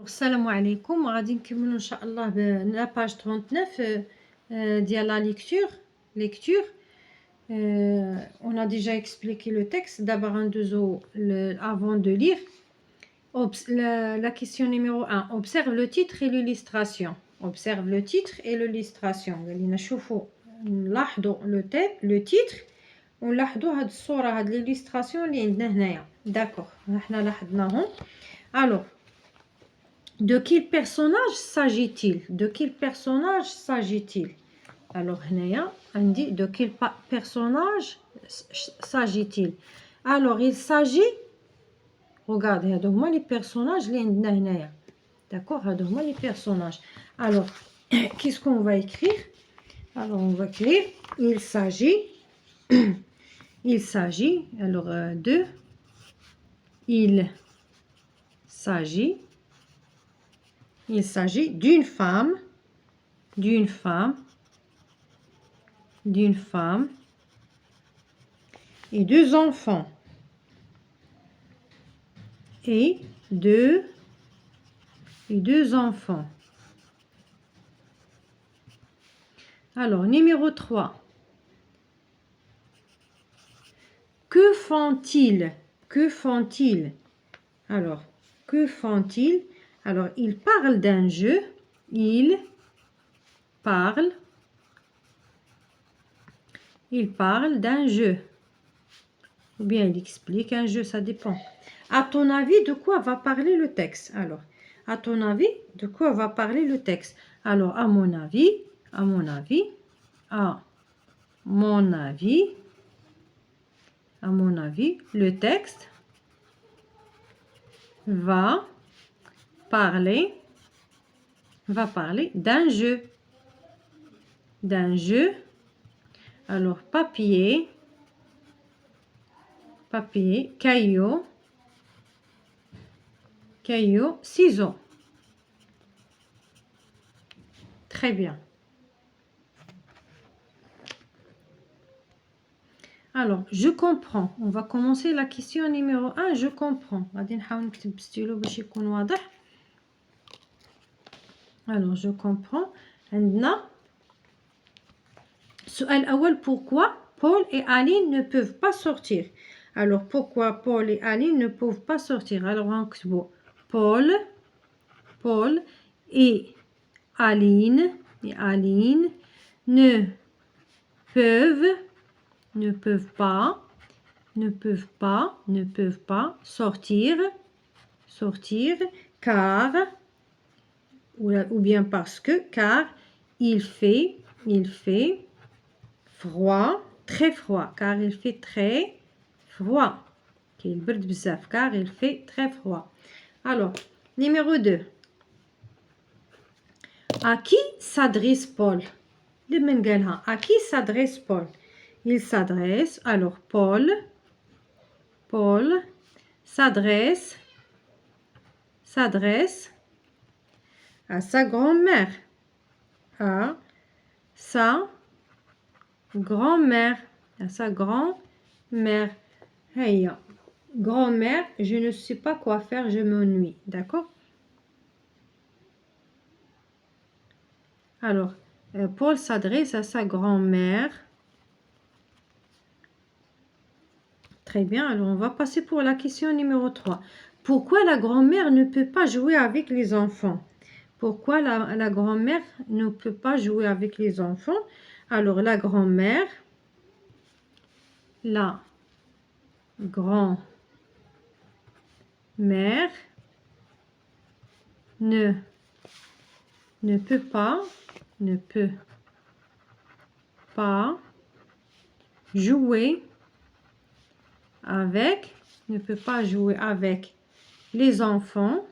السلام عليكم. غادي نكملوا ان شاء الله لا باج 39 ديال la lecture. On a déjà expliqué le texte. D'abord avant de lire. La question numéro 1. Observe le titre et l'illustration. Observe le titre et l'illustration. نلاحظوا le titre ونلاحظوا هاد الصورة هاد l'illustration اللي عندنا هنايا. D'accord. حنا لاحظناهم. Alors, de quel personnage s'agit-il? De quel personnage s'agit-il? Alors, on dit de quel personnage s'agit-il? Alors, il s'agit, regardez, هادو les personnages اللي عندنا هنايا. D'accord, هادو les personnages. Alors, qu'est-ce qu'on va écrire? Alors, on va écrire il s'agit alors de il s'agit d'une femme et deux enfants et deux enfants. Alors, numéro 3. Que font-ils? Alors, que font-ils? Alors, il parle d'un jeu. Il parle d'un jeu. Ou bien il explique un jeu, ça dépend. À ton avis, de quoi va parler le texte? Alors, à ton avis, de quoi va parler le texte? Alors, à mon avis, le texte va parler d'un jeu. Alors, papier, caillou, ciseaux. Très bien. Alors, je comprends. On va commencer la question numéro 1. Je comprends. Alors, je comprends. Pourquoi Paul et Aline ne peuvent pas sortir? Alors, pourquoi Paul et Aline ne peuvent pas sortir? Alors, on écrit Paul et Aline ne peuvent pas sortir car ou bien parce que il fait froid, très froid, car il fait très froid. Car il fait très froid. Alors, numéro 2. À qui s'adresse Paul? À qui s'adresse Paul? Il s'adresse, alors Paul s'adresse à sa grand-mère. À sa grand-mère. Hey, grand-mère, je ne sais pas quoi faire, je m'ennuie. D'accord? Alors, Paul s'adresse à sa grand-mère. Très bien, alors on va passer pour la question numéro 3. Pourquoi la grand-mère ne peut pas jouer avec les enfants? Pourquoi la grand-mère ne peut pas jouer avec les enfants? Alors, la grand-mère ne peut pas jouer avec les enfants.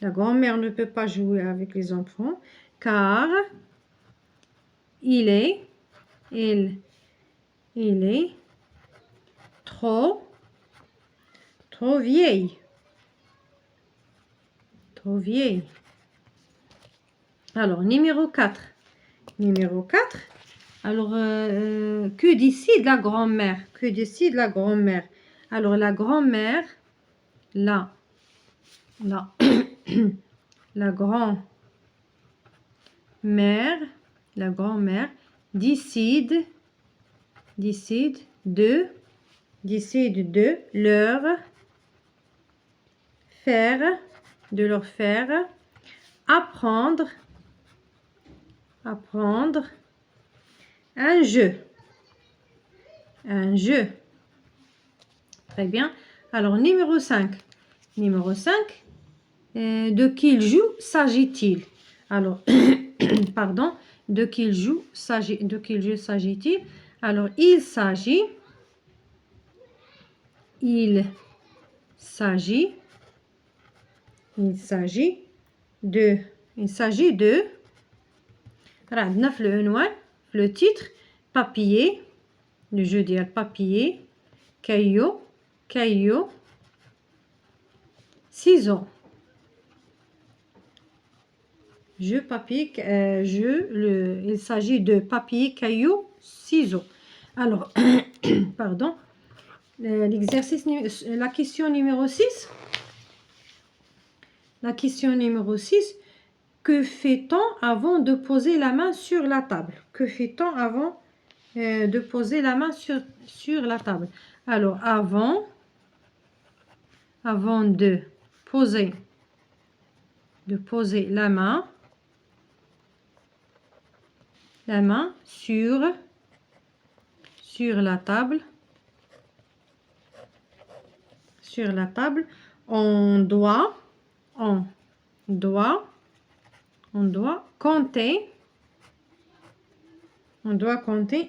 La grand-mère ne peut pas jouer avec les enfants car il est trop vieille. Alors, numéro 4. Alors, que décide la grand-mère? Alors, la grand-mère la, la, la grand-mère, la grand-mère décide de leur faire apprendre un jeu. Très bien. Alors, numéro 5. De quel jeu s'agit-il? Alors, pardon, de quel jeu s'agit-il? Alors, il s'agit de عندنا في العنوان في le titre papier, le jeu ديال papier, caillou, ciseaux. Il s'agit de papier, caillou, ciseaux. Alors, pardon, la question numéro 6. La question numéro 6. Que fait-on avant de poser la main sur la table? Que fait-on avant de poser la main sur la table? Alors, avant de poser la main sur la table, on doit compter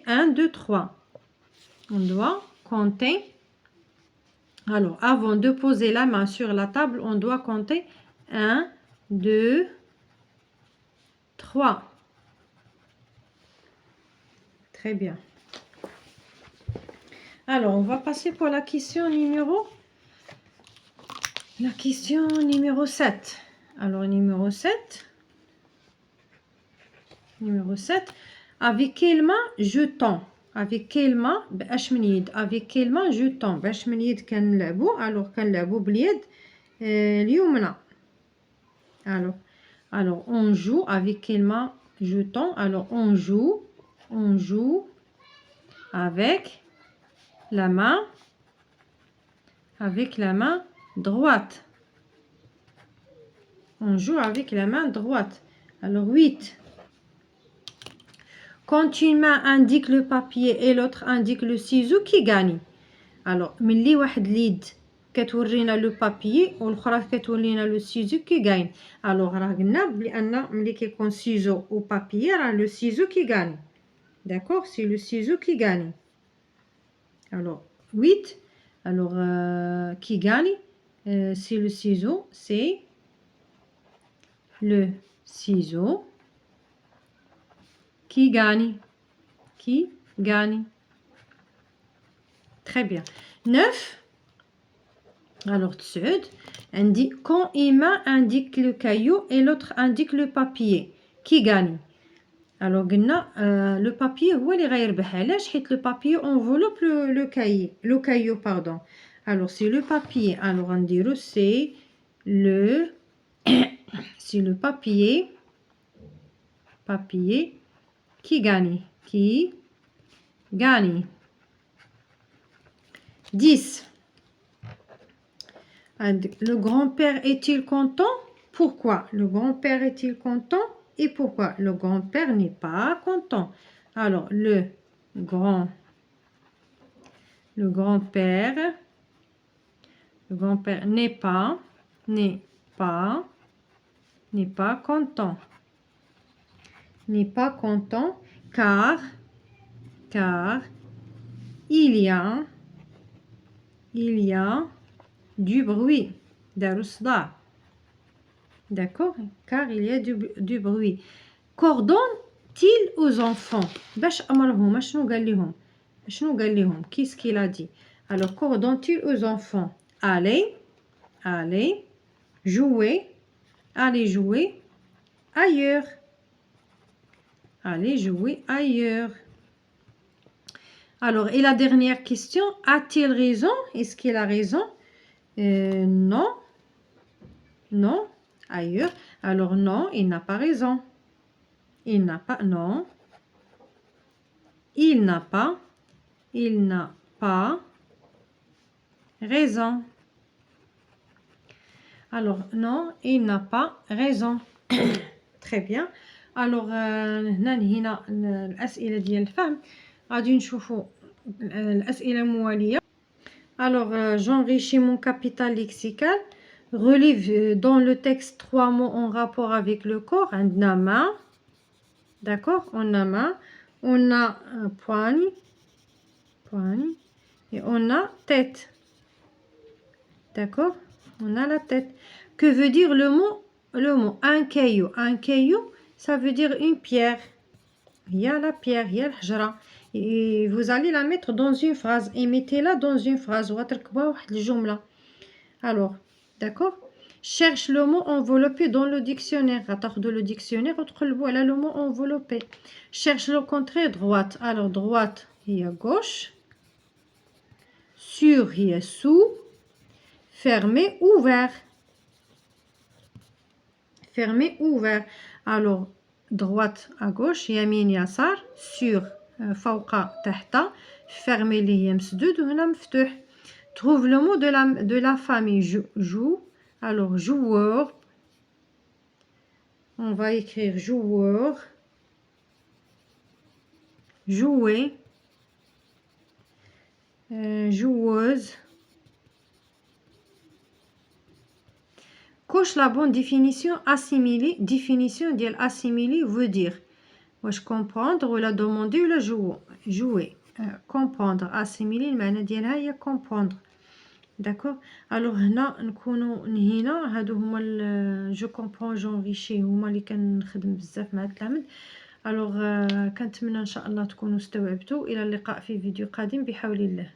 1, 2, 3. On doit compter. Alors, avant de poser la main sur la table, on doit compter 1, 2, 3. Très bien. Alors, on va passer pour la question numéro 7. Alors, numéro 7. Avec quelle main je tends? Avec quelle main je tends؟ باش من يد كنلعبوا. Alors, كنلعبوا باليد اليمنى. Alors, on joue. Avec quelle main je tends? Alors, on joue avec la main droite. On joue avec la main droite. Alors, 8. Quand une main indique le papier et l'autre indique le ciseau, qui gagne? Alors, ملي واحد اليد كتورينا لو بابيي والاخرى كتورينا لو سيزو، كي غاين؟ الوغ راه قلنا بان ملي كيكون سيزو و بابيي راه لو سيزو كي غاني. داكوغ، سي لو سيزو كي غاني. الوغ 8. الوغ كي غاني سي لو سيزو، سي le ciseau qui gagne. Très bien. 9. Alors, Tsud, quand une main indique le caillou et l'autre indique le papier, qui gagne? Alors, le papier هو اللي غيربح. علاش؟ حيت le papier enveloppe le caillou, pardon. Alors, c'est le papier. Alors, on dirait c'est le papier qui gagne. 10. Le grand-père est-il content? Pourquoi? Le grand-père est-il content? Et pourquoi? Le grand-père n'est pas content. Alors, le grand-père n'est pas content. N'est pas content car il y a du bruit. D'accord? Car il y a du bruit. Qu'ordonne-t-il aux enfants? باش أمرهم، شنو قال لهم؟ Qu'est-ce qu'il a dit? Alors, qu'ordonne-t-il aux enfants? Allez jouer ailleurs. Alors, et la dernière question, a-t-il raison? Est-ce qu'il a raison? Non, Non, ailleurs. Alors non, il n'a pas raison. Il n'a pas, non. Il n'a pas raison. Alors non, il n'a pas raison. Très bien. Alors هنا الأسئلة ديال الفهم غادي نشوفوا الأسئلة الموالية. Alors j'enrichis mon capital lexical. Relie dans le texte 3 mots en rapport avec le corps. عندنا main. D'accord? On a main. On a poigne. Et on a tête. D'accord? On a la tête. Que veut dire le mot un caillou? Un caillou, ça veut dire une pierre. Il y a la pierre, il y a الحجرة. Et vous allez la mettre dans une phrase. Et mettez-la dans une phrase. وتركبوها واحد الجملة. Alors, d'accord? Cherche le mot enveloppé dans le dictionnaire. غتاخدوا le dictionnaire وتقلبوا على le mot enveloppé. Cherche le contraire, droite. Alors, droite, il y a gauche. Sur, il y a sous. Fermé, ouvert. Fermé, ouvert. Alors, droite à gauche, يمين يسار. Sur, فوق تحت. Fermé اللي هي مسدود وهنا مفتوح. Trouve le mot de la famille. Joue. Alors, joueur. On va écrire joueur. Jouer. Joueuse. Coche la bonne définition. Assimiler. Définition ديال assimiler veut dire واش comprendre ولا demander ولا jouer. Comprendre. Assimiler المعنى ديالها هي comprendre. D'accord. Alors هنا نكونوا نهينا. هادو هما جو كومبرون جونريشي هما اللي كنخدم بزاف مع التلاميذ. alors كنتمنى ان شاء الله تكونوا استوعبتوا. الى اللقاء في فيديو قادم بحول الله.